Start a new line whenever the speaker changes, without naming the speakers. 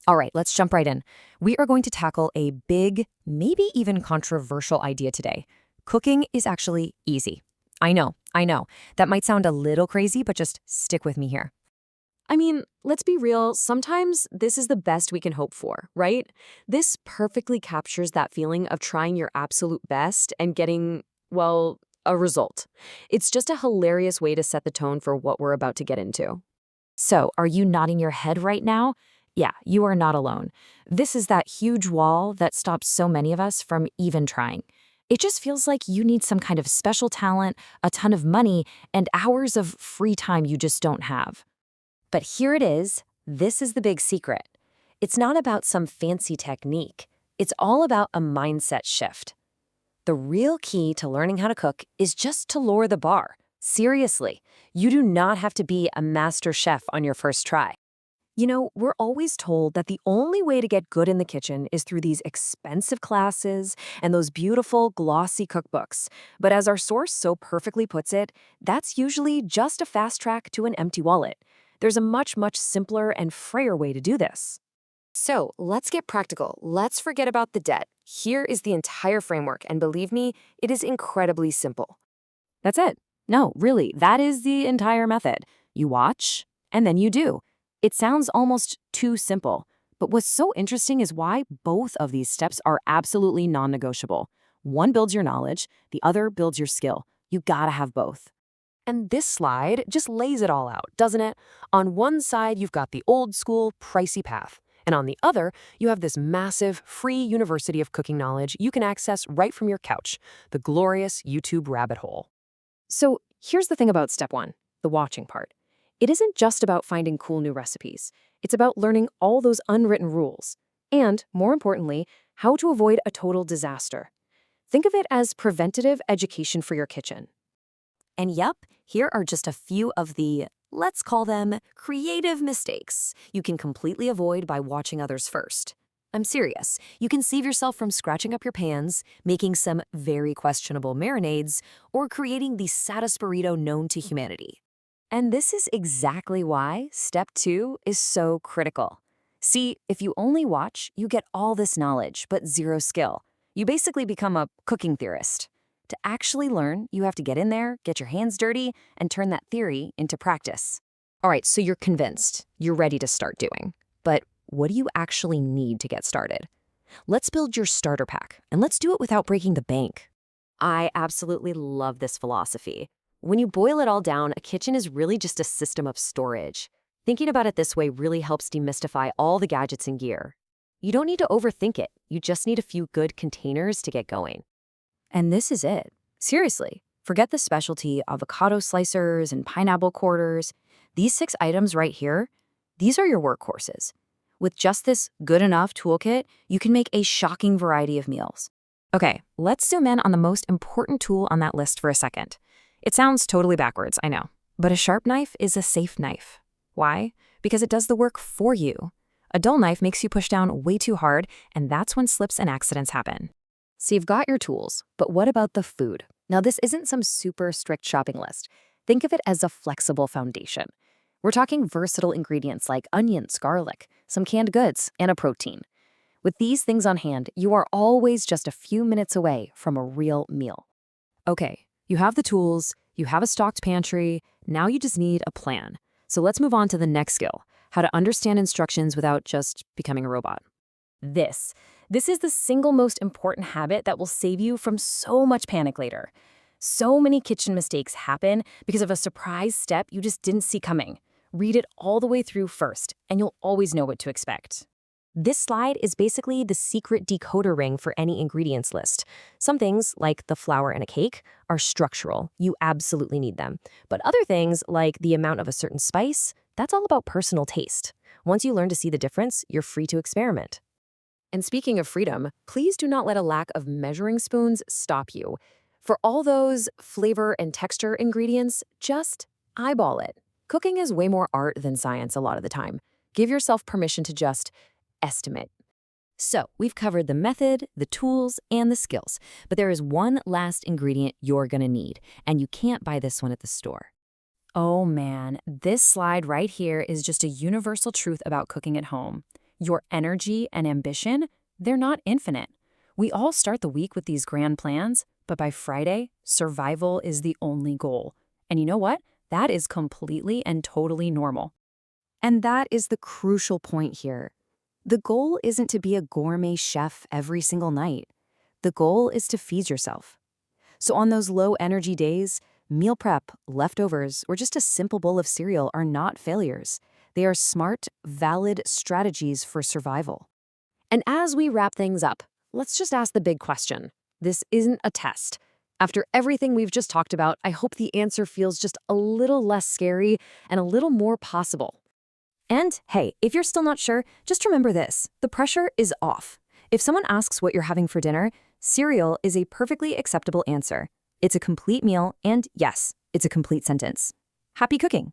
All right, let's jump right in. We are going to tackle a big, maybe even controversial idea today. Cooking is actually easy. I know. That might sound a little crazy, but just stick with me here.
I mean, let's be real, sometimes this is the best we can hope for, right? This perfectly captures that feeling of trying your absolute best and getting, well, a result. It's just a hilarious way to set the tone for what we're about to get into.
So, are you nodding your head right now? Yeah, you are not alone. This is that huge wall that stops so many of us from even trying. It just feels like you need some kind of special talent, a ton of money, and hours of free time you just don't have. But here it is. This is the big secret. It's not about some fancy technique. It's all about a mindset shift. The real key to learning how to cook is just to lower the bar. Seriously, you do not have to be a master chef on your first try.
You know, we're always told that the only way to get good in the kitchen is through these expensive classes and those beautiful, glossy cookbooks. But as our source so perfectly puts it, that's usually just a fast track to an empty wallet. There's a much simpler and freer way to do this. So let's get practical. Let's forget about the debt. Here is the entire framework, and believe me, it is incredibly simple.
That's it. No, really, that is the entire method. You watch, and then you do. It sounds almost too simple, but what's so interesting is why both of these steps are absolutely non-negotiable. One builds your knowledge, the other builds your skill. You gotta have both.
And this slide just lays it all out, doesn't it? On one side, you've got the old school, pricey path. And on the other, you have this massive, free university of cooking knowledge you can access right from your couch, the glorious YouTube rabbit hole. So here's the thing about step one, the watching part. It isn't just about finding cool new recipes. It's about learning all those unwritten rules. And, more importantly, how to avoid a total disaster. Think of it as preventative education for your kitchen.
And yep, here are just a few of the, let's call them, creative mistakes you can completely avoid by watching others first. I'm serious. You can save yourself from scratching up your pans, making some very questionable marinades, or creating the saddest burrito known to humanity. And this is exactly why step two is so critical. See, if you only watch, you get all this knowledge, but zero skill. You basically become a cooking theorist. To actually learn, you have to get in there, get your hands dirty, and turn that theory into practice. All right, so you're convinced. You're ready to start doing. But what do you actually need to get started? Let's build your starter pack, and let's do it without breaking the bank. I absolutely love this philosophy. When you boil it all down, a kitchen is really just a system of storage. Thinking about it this way really helps demystify all the gadgets and gear. You don't need to overthink it. You just need a few good containers to get going. And this is it. Seriously, forget the specialty avocado slicers and pineapple quarters. These 6 items right here, these are your workhorses. With just this good enough toolkit, you can make a shocking variety of meals. Okay, let's zoom in on the most important tool on that list for a second. It sounds totally backwards, I know, but a sharp knife is a safe knife. Why? Because it does the work for you. A dull knife makes you push down way too hard, and that's when slips and accidents happen. So you've got your tools, but what about the food? Now, this isn't some super strict shopping list. Think of it as a flexible foundation. We're talking versatile ingredients like onions, garlic, some canned goods, and a protein. With these things on hand, you are always just a few minutes away from a real meal. Okay, you have the tools, you have a stocked pantry, now you just need a plan. So let's move on to the next skill, how to understand instructions without just becoming a robot. This is the single most important habit that will save you from so much panic later. So many kitchen mistakes happen because of a surprise step you just didn't see coming. Read it all the way through first, and you'll always know what to expect. This slide is basically the secret decoder ring for any ingredients list. Some things, like the flour in a cake, are structural. You absolutely need them. But other things, like the amount of a certain spice, that's all about personal taste. Once you learn to see the difference, you're free to experiment. And speaking of freedom, please do not let a lack of measuring spoons stop you. For all those flavor and texture ingredients, just eyeball it. Cooking is way more art than science a lot of the time. Give yourself permission to just estimate. So, we've covered the method, the tools, and the skills. But there is one last ingredient you're gonna need, and you can't buy this one at the store. Oh man, this slide right here is just a universal truth about cooking at home.
Your energy and ambition, they're not infinite. We all start the week with these grand plans, but by Friday, survival is the only goal. And you know what? That is completely and totally normal.
And that is the crucial point here. The goal isn't to be a gourmet chef every single night. The goal is to feed yourself. So on those low-energy days, meal prep, leftovers, or just a simple bowl of cereal are not failures. They are smart, valid strategies for survival.
And as we wrap things up, let's just ask the big question. This isn't a test. After everything we've just talked about, I hope the answer feels just a little less scary and a little more possible.
And hey, if you're still not sure, just remember this. The pressure is off. If someone asks what you're having for dinner, cereal is a perfectly acceptable answer. It's a complete meal, and yes, it's a complete sentence. Happy cooking!